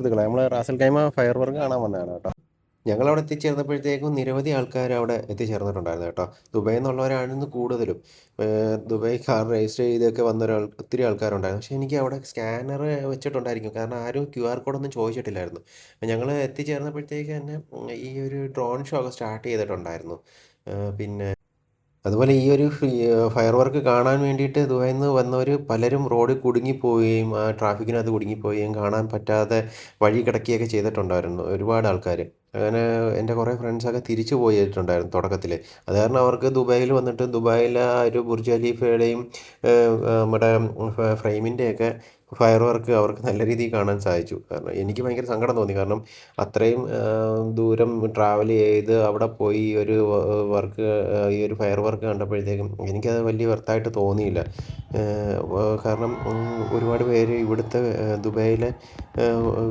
സുഹൃത്തുക്കളെ നമ്മൾ Ras al Khaimah fire work കാണാൻ വന്നതാണ് കേട്ടോ. ഞങ്ങളവിടെ എത്തിച്ചേർന്നപ്പോഴത്തേക്കും നിരവധി ആൾക്കാർ അവിടെ എത്തിച്ചേർന്നിട്ടുണ്ടായിരുന്നു കേട്ടോ. ദുബായിൽ നിന്നുള്ളവരായിരുന്നു കൂടുതലും. ദുബായ് കാർ രജിസ്റ്റർ ചെയ്തൊക്കെ ഒത്തിരി ആൾക്കാരുണ്ടായിരുന്നു. പക്ഷേ എനിക്ക് അവിടെ സ്കാനർ വെച്ചിട്ടുണ്ടായിരിക്കും, കാരണം ആരും QR കോഡൊന്നും ചോദിച്ചിട്ടില്ലായിരുന്നു. ഞങ്ങൾ എത്തിച്ചേർന്നപ്പോഴത്തേക്ക് തന്നെ ഈ ഒരു ഡ്രോൺ ഷോ ഒക്കെ സ്റ്റാർട്ട് ചെയ്തിട്ടുണ്ടായിരുന്നു. പിന്നെ അതുപോലെ ഈ ഒരു ഫയർ വർക്ക് കാണാൻ വേണ്ടിയിട്ട് ദുബായിൽ നിന്ന് വന്നവർ പലരും റോഡിൽ കുടുങ്ങിപ്പോവുകയും ആ ട്രാഫിക്കിനകത്ത് കുടുങ്ങിപ്പോവുകയും കാണാൻ പറ്റാതെ വഴി കിടക്കുകയൊക്കെ ചെയ്തിട്ടുണ്ടായിരുന്നു ഒരുപാട് ആൾക്കാർ. അങ്ങനെ എൻ്റെ കുറേ ഫ്രണ്ട്സൊക്കെ തിരിച്ചു പോയിട്ടുണ്ടായിരുന്നു തുടക്കത്തിൽ. അത് കാരണം അവർക്ക് ദുബായിൽ വന്നിട്ട് ദുബായിലെ ആ ഒരു ബുർജ് ഖലീഫയുടെയും നമ്മുടെ ഫ്രെയിമിൻ്റെയൊക്കെ ഫയർ വർക്ക് അവർക്ക് നല്ല രീതിയിൽ കാണാൻ സാധിച്ചു. കാരണം എനിക്ക് ഭയങ്കര സങ്കടം തോന്നി, കാരണം അത്രയും ദൂരം ട്രാവൽ ചെയ്ത് അവിടെ പോയി ഈ ഒരു വർക്ക് ഈ ഒരു ഫയർ വർക്ക് കണ്ടപ്പോഴത്തേക്കും എനിക്കത് വലിയ വർത്തായിട്ട് തോന്നിയില്ല. കാരണം ഒരുപാട് പേര് ഇവിടുത്തെ ദുബായിലെ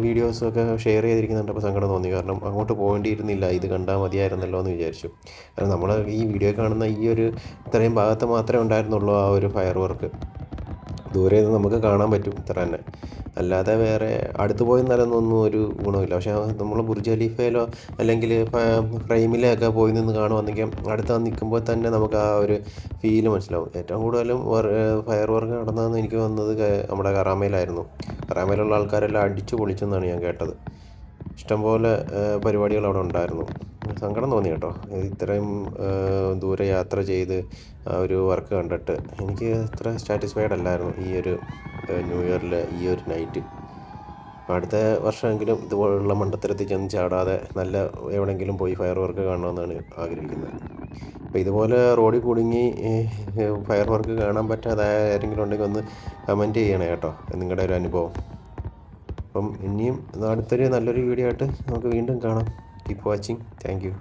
വീഡിയോസൊക്കെ ഷെയർ ചെയ്തിരിക്കുന്നത് കണ്ടപ്പോൾ സങ്കടം തോന്നി. കാരണം അങ്ങോട്ട് പോകേണ്ടിയിരുന്നില്ല, ഇത് കണ്ടാൽ മതിയായിരുന്നല്ലോ എന്ന് വിചാരിച്ചു. കാരണം നമ്മൾ ഈ വീഡിയോ കാണുന്ന ഈ ഒരു ഇത്രയും ഭാഗത്ത് മാത്രമേ ഉണ്ടായിരുന്നുള്ളൂ ആ ഒരു ഫയർ വർക്ക്. ദൂരെ നിന്ന് നമുക്ക് കാണാൻ പറ്റും ഇത്ര തന്നെ, അല്ലാതെ വേറെ അടുത്ത് പോയി നിന്നൊന്നും ഒരു ഗുണമില്ല. പക്ഷേ നമ്മൾ ബുർജ് ഖലീഫയിലോ അല്ലെങ്കിൽ ഫ്രെയിമിലൊക്കെ പോയി നിന്ന് കാണുവാണെങ്കിൽ അടുത്ത് നിൽക്കുമ്പോൾ തന്നെ നമുക്ക് ആ ഒരു ഫീല് മനസ്സിലാവും. ഏറ്റവും കൂടുതലും ഫയർ വർക്ക് നടന്നതെന്ന് എനിക്ക് വന്നത് നമ്മുടെ കറാമയിലായിരുന്നു. കറാമയിലുള്ള ആൾക്കാരെല്ലാം അടിച്ചു പൊളിച്ചെന്നാണ് ഞാൻ കേട്ടത്. ഇഷ്ടംപോലെ പരിപാടികൾ അവിടെ ഉണ്ടായിരുന്നു. സങ്കടം തോന്നി കേട്ടോ, ഇത്രയും ദൂരെ യാത്ര ചെയ്ത് ആ ഒരു വർക്ക് കണ്ടിട്ട് എനിക്ക് അത്ര സാറ്റിസ്ഫൈഡ് അല്ലായിരുന്നു ഈ ഒരു ന്യൂ ഇയറിൽ ഈ ഒരു നൈറ്റ്. അടുത്ത വർഷമെങ്കിലും ഇതുപോലുള്ള മണ്ടത്തരത്തിൽ ചെന്ന് ചാടാതെ നല്ല എവിടെയെങ്കിലും പോയി ഫയർ വർക്ക് കാണണമെന്നാണ് ആഗ്രഹിക്കുന്നത്. അപ്പോൾ ഇതുപോലെ റോഡിൽ കുടുങ്ങി ഫയർ വർക്ക് കാണാൻ പറ്റാതെ ആരെങ്കിലും ഉണ്ടെങ്കിൽ ഒന്ന് കമൻറ്റ് ചെയ്യണേ കേട്ടോ, നിങ്ങളുടെ ഒരു അനുഭവം. അപ്പം ഇനിയും അടുത്തൊരു നല്ലൊരു വീഡിയോ ആയിട്ട് നമുക്ക് വീണ്ടും കാണാം. Keep watching. Thank you.